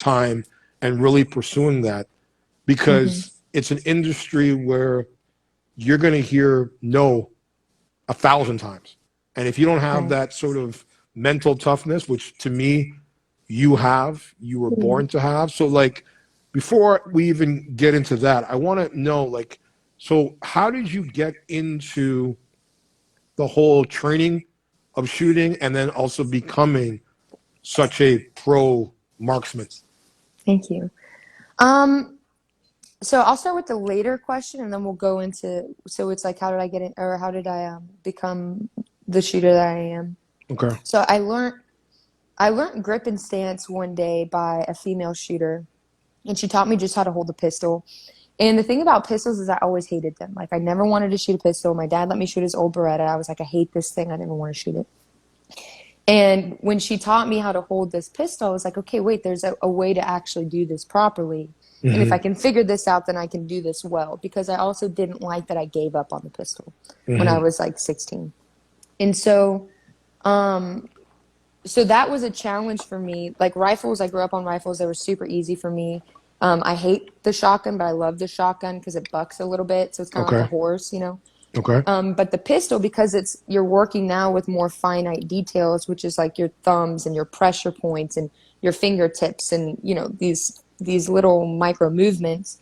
time and really pursuing that, because it's an industry where you're going to hear no 1,000 times. And if you don't have Right. that sort of mental toughness, which to me, you were born to have. So like, before we even get into that, I want to know, like, so how did you get into the whole training of shooting and then also becoming such a pro marksman? Thank you. Um, so I'll start with the later question and then we'll go into, so it's like, how did I get in, or how did I become the shooter that I am? Okay. So I learned grip and stance one day by a female shooter, and she taught me just how to hold a pistol. And the thing about pistols is I always hated them. Like I never wanted to shoot a pistol. My dad let me shoot his old Beretta. I was like, I hate this thing. I never want to shoot it. And when she taught me how to hold this pistol, I was like, okay, wait, there's a way to actually do this properly. And if I Hmm. can figure this out, then I can do this well. Because I also didn't like that I gave up on the pistol when I Hmm. was like 16. And um, so that was a challenge for me. Like rifles, I grew up on rifles. They were super easy for me. I hate the shotgun, but I love the shotgun because it bucks a little bit. So it's kind of like a Okay. horse, you know. Okay. But the pistol, because you're working now with more finite details, which is like your thumbs and your pressure points and your fingertips and you know these little micro movements.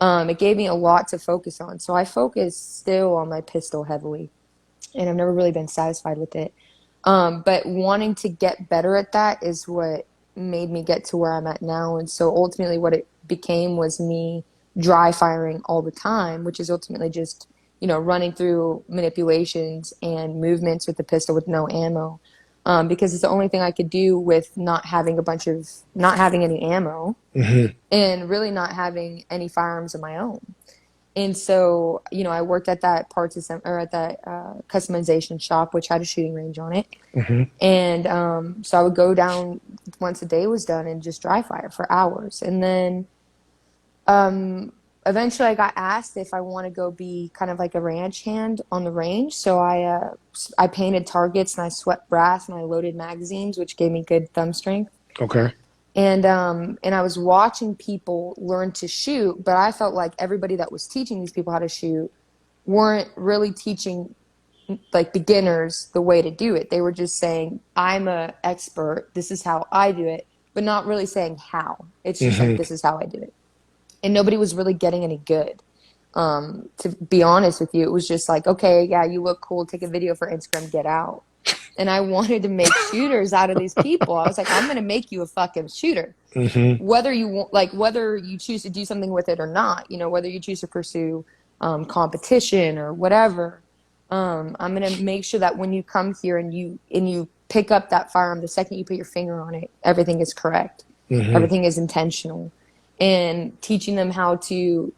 It gave me a lot to focus on. So I focus still on my pistol heavily, and I've never really been satisfied with it. But wanting to get better at that is what made me get to where I'm at now. And so ultimately, what it became was me dry firing all the time, which is ultimately just, you know, running through manipulations and movements with the pistol with no ammo. Because it's the only thing I could do with not having any ammo Hmm. and really not having any firearms of my own. And so, you know, I worked at that or at that customization shop, which had a shooting range on it. Hmm. And so I would go down once the day was done and just dry fire for hours. And then um, eventually I got asked if I want to go be kind of like a ranch hand on the range. So I painted targets and I swept brass and I loaded magazines, which gave me good thumb strength. Okay. And I was watching people learn to shoot, but I felt like everybody that was teaching these people how to shoot weren't really teaching like beginners the way to do it. They were just saying, I'm a expert, this is how I do it, but not really saying how. It's just like Hmm. this is how I do it. And nobody was really getting any good. To be honest with you, it was just like, okay, yeah, you look cool, take a video for Instagram, get out. And I wanted to make shooters out of these people. I was like, I'm gonna make you a fucking shooter. Hmm. Whether you want, like, whether you choose to do something with it or not, you know, whether you choose to pursue competition or whatever, I'm gonna make sure that when you come here and you pick up that firearm, the second you put your finger on it, everything is correct, Hmm. everything is intentional, and teaching them how to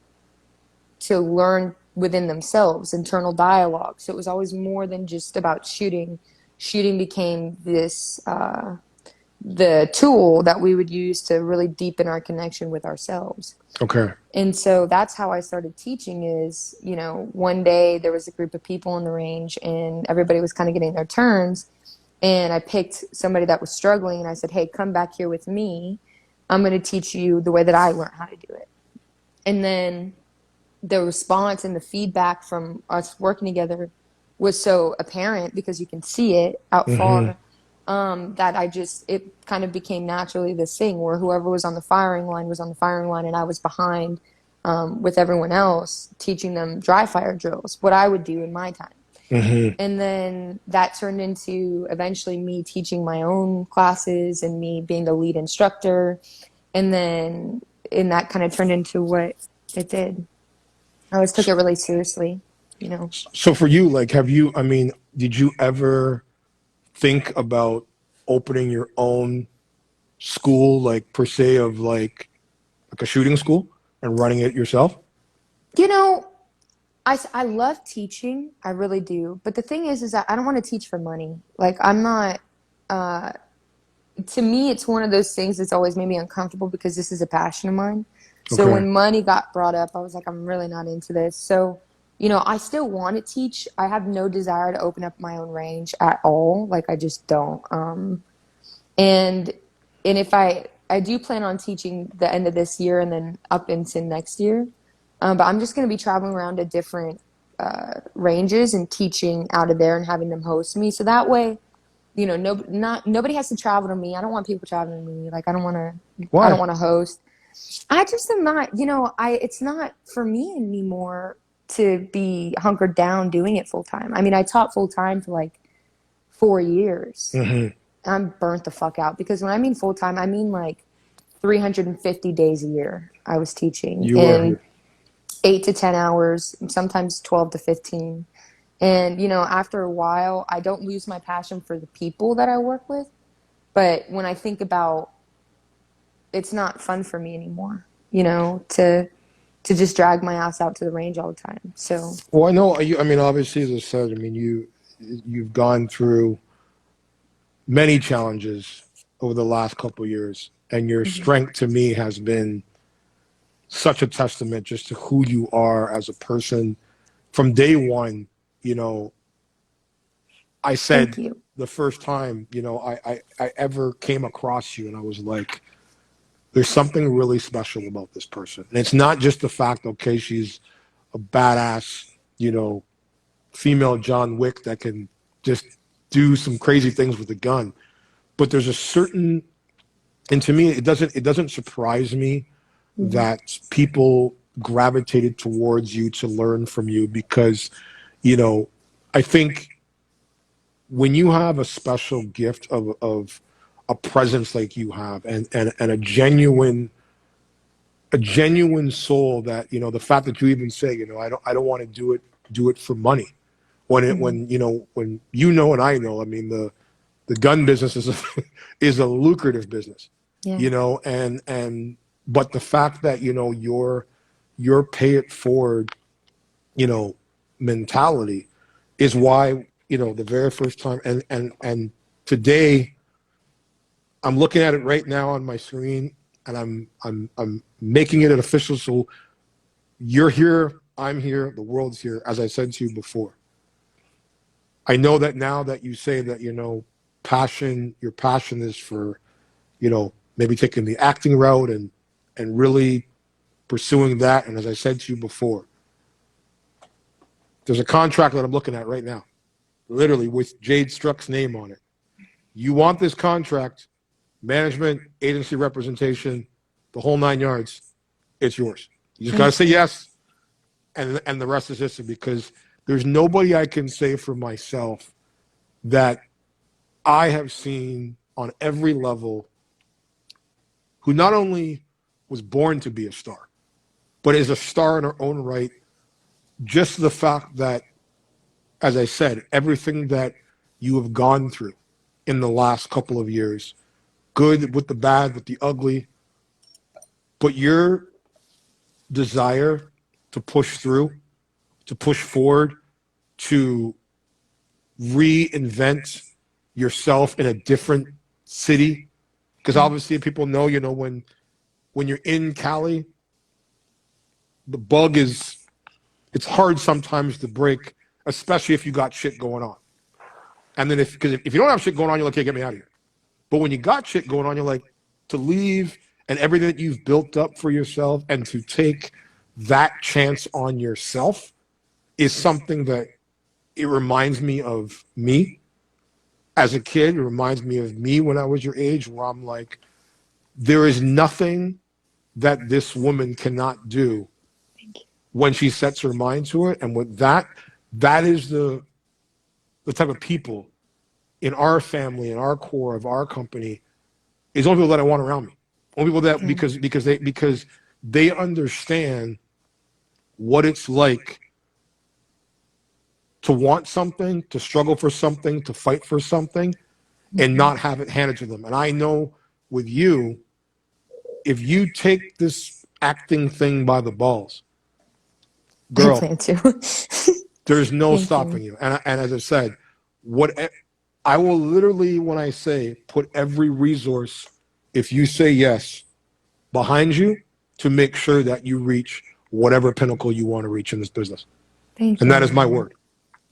learn within themselves, internal dialogue. So it was always more than just about shooting. Shooting became the tool that we would use to really deepen our connection with ourselves. Okay. And so that's how I started teaching is, you know, one day there was a group of people in the range and everybody was kind of getting their turns. And I picked somebody that was struggling and I said, hey, come back here with me. I'm going to teach you the way that I learned how to do it. And then the response and the feedback from us working together was so apparent because you can see it out Hmm. far, that it kind of became naturally this thing where whoever was on the firing line was on the firing line and I was behind, with everyone else teaching them dry fire drills, what I would do in my time. Hmm. And then that turned into eventually me teaching my own classes and me being the lead instructor. And then and that kind of turned into what it did. I always took it really seriously, you know. So for you, like, I mean, did you ever think about opening your own school, like per se of like a shooting school and running it yourself? You know, I love teaching. I really do. But the thing is that I don't want to teach for money. Like, I'm not, uh, to me, it's one of those things that's always made me uncomfortable because this is a passion of mine. So Okay. when money got brought up, I was like, I'm really not into this. So, you know, I still want to teach. I have no desire to open up my own range at all. Like, I just don't. And and if I do plan on teaching the end of this year and then up into next year. But I'm just going to be traveling around to different ranges and teaching out of there and having them host me. So that way, you know, nobody has to travel to me. I don't want people traveling to me. Like I don't Why? want to host. I just am not, you know, it's not for me anymore to be hunkered down doing it full time. I mean, I taught full time for like 4 years. Hmm. I'm burnt the fuck out because when I mean full time, I mean like 350 days a year I was teaching You were and here. 8 to 10 hours, sometimes 12 to 15. And, you know, after a while, I don't lose my passion for the people that I work with. But when I think about it's not fun for me anymore, you know, to just drag my ass out to the range all the time. So, Well, I know. I mean, obviously, as I said, I mean, you've gone through many challenges over the last couple of years, and your mhm. strength to me has been such a testament just to who you are as a person. From day one, you know, I Thank said you. the first time, you know, I ever came across you, and I was like, there's something really special about this person. And it's not just the fact, okay, she's a badass, you know, female John Wick that can just do some crazy things with a gun. But there's a certain, and to me, it doesn't surprise me Mhm. that people gravitated towards you to learn from you because, you know, I think when you have a special gift of a presence like you have and a genuine soul that, you know, the fact that you even say, you know, I don't want to do it for money. Mhm. When and I know, I mean, the gun business is is a lucrative business, Yeah. you know, and but the fact that, you know, your pay it forward, you know, mentality is why, you know, the very first time and today I'm looking at it right now on my screen and I'm making it an official. So you're here, I'm here, the world's here, as I said to you before. I know that now that you say that, you know, your passion is for, you know, maybe taking the acting route and really pursuing that. And as I said to you before, there's a contract that I'm looking at right now, literally with Jade Struck's name on it. You want this contract, management, agency representation, the whole 9 yards, it's yours. You just gotta Thank say you. yes, and the rest is history because there's nobody I can say for myself that I have seen on every level who not only was born to be a star, but is a star in her own right. Just the fact that, as I said, everything that you have gone through in the last couple of years, good with the bad, with the ugly, but your desire to push through, to push forward, to reinvent yourself in a different city. Because Mhm. obviously people know, you know, when you're in Cali, the bug is it's hard sometimes to break, especially if you got shit going on. And then because if you don't have shit going on, you're like, okay, get me out of here. But when you got shit going on, you're like, to leave and everything that you've built up for yourself and to take that chance on yourself is something that it reminds me of me as a kid. It reminds me of me when I was your age, where I'm like, there is nothing that this woman cannot do Thank you. when she sets her mind to it. And with that, that is the type of people in our family, in our core of our company, is only people that I want around me. Only people that Yeah. because they understand what it's like to want something, to struggle for something, to fight for something, and Mhm. not have it handed to them. And I know with you, if you take this acting thing by the balls, I girl, plan to. there's no Thank stopping you. you. And as I said, what I will literally, when I say put every resource, if you say yes, behind you to make sure that you reach whatever pinnacle you want to reach in this business. Thank And you, that is my man. word.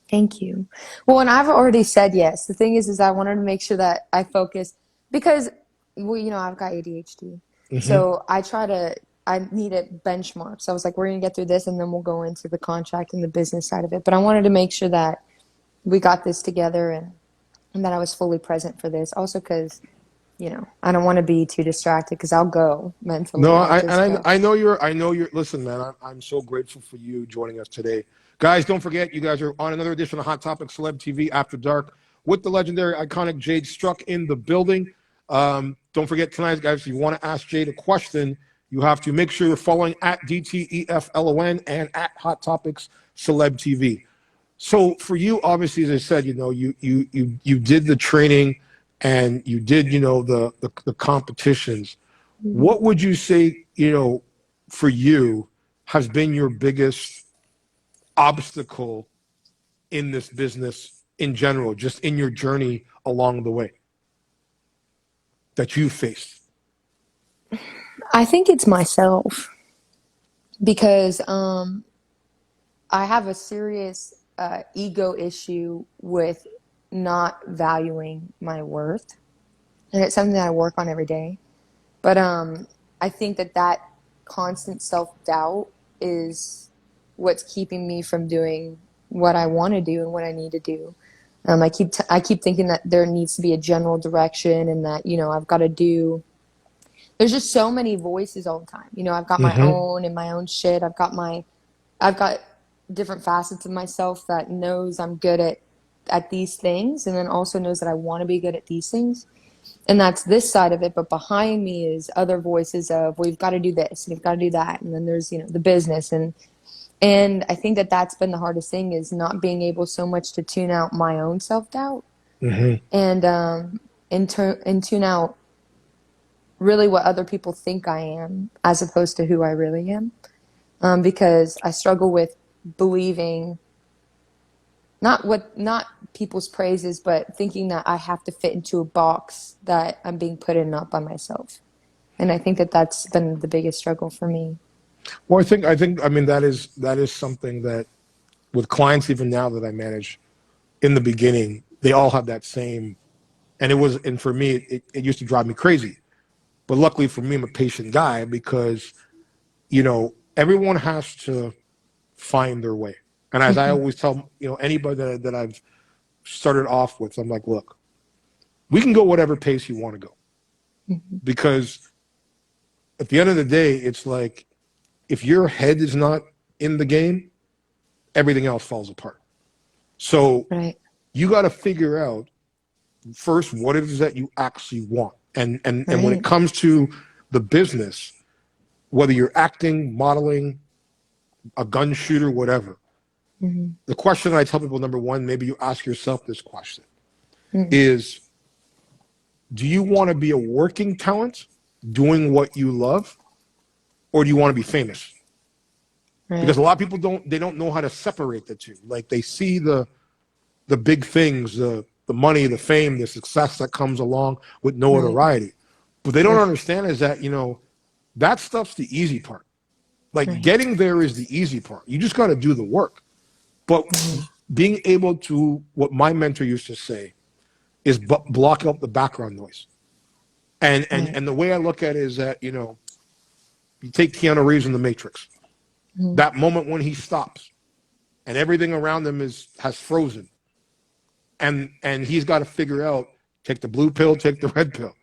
Thank you. Well, and I've already said yes. The thing is I wanted to make sure that I focus because, well, I've got ADHD. Hmm. So I need it benchmarked. So I was like, we're going to get through this and then we'll go into the contract and the business side of it. But I wanted to make sure that we got this together and that I was fully present for this. Also, because, I don't want to be too distracted because I'll go No, mentally. I'll just go. I know you're, listen, man, I'm so grateful for you joining us today. Guys, don't forget, you guys are on another edition of Hot Topic Celeb TV After Dark with the legendary, iconic Jade Struck in the building. Don't forget tonight, guys, if you want to ask Jade a question, you have to make sure you're following at DTEFLON and at Hot Topics Celeb TV. So for you, obviously, as I said, you did the training and you did, the competitions. Mhm. What would you say, for you has been your biggest obstacle in this business in general, just in your journey along the way that you faced? I think it's myself because I have a serious ego issue with not valuing my worth. And it's something that I work on every day. But I think that constant self-doubt is what's keeping me from doing what I want to do and what I need to do. I keep thinking that there needs to be a general direction and that, I've got to do. There's just so many voices all the time. I've got my Mm-hmm. own and my own shit. I've got different facets of myself that knows I'm good at these things and then also knows that I want to be good at these things. And that's this side of it, but behind me is other voices of, well, you've got to do this and you've got to do that, and then there's the business, and I think that that's been the hardest thing is not being able so much to tune out my own self doubt Mm-hmm. and tune out really what other people think I am as opposed to who I really am, because I struggle with believing not people's praises, but thinking that I have to fit into a box that I'm being put in not by myself. And I think that that's been the biggest struggle for me. Well, I mean, that is something that with clients, even now that I manage in the beginning, they all have that same, and for me, it used to drive me crazy. But luckily for me, I'm a patient guy because, everyone has to find their way. And as I Hmm. always tell, anybody that I've started off with, I'm like, look, we can go whatever pace you want to go. Hmm. Because at the end of the day, it's like if your head is not in the game, everything else falls apart. So Right, you got to figure out first what it is that you actually want. And when it right. comes to the business, whether you're acting, modeling, a gun shooter, whatever, Hmm. the question that I tell people, number one, maybe you ask yourself this question Hmm. is, do you want to be a working talent doing what you love, or do you want to be famous? Because Right, a lot of people don't know how to separate the two. Like they see the big things, the money, the fame, the success that comes along with right, notoriety. But they don't right, understand is that, that stuff's the easy part. Like right. getting there is the easy part. You just got to do the work. But Hmm. being able to, what my mentor used to say, is block out the background noise. And, and Right. and the way I look at it is that, you take Keanu Reeves in The Matrix. Hmm. That moment when he stops and everything around him has frozen, and he's got to figure out, take the blue pill, take the red pill,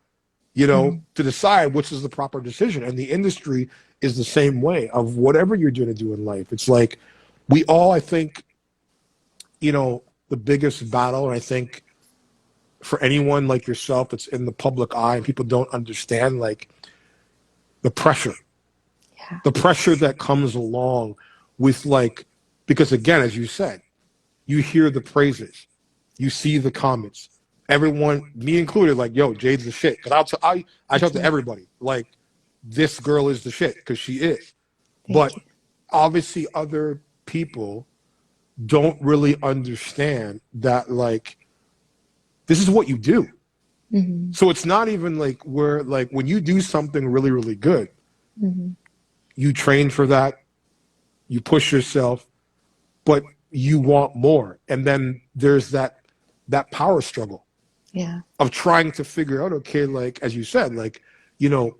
Hmm. to decide which is the proper decision. And the industry is the same way of whatever you're going to do in life. It's like we all, I think, the biggest battle, and I think for anyone like yourself that's in the public eye and people don't understand, like the pressure, Yeah. the pressure that comes along with, like, because again, as you said, you hear the praises, you see the comments, everyone, me included, like, yo, Jade's the shit. Because I tell Thank to you. everybody, like, this girl is the shit because she is. Thank But you. obviously, other people don't really understand that, like, this is what you do. Hmm. So it's not even like where, like, when you do something really, really good, Hmm. you train for that, you push yourself, but you want more. And then there's that power struggle. Yeah. of trying to figure out, okay, like, as you said, like, you know,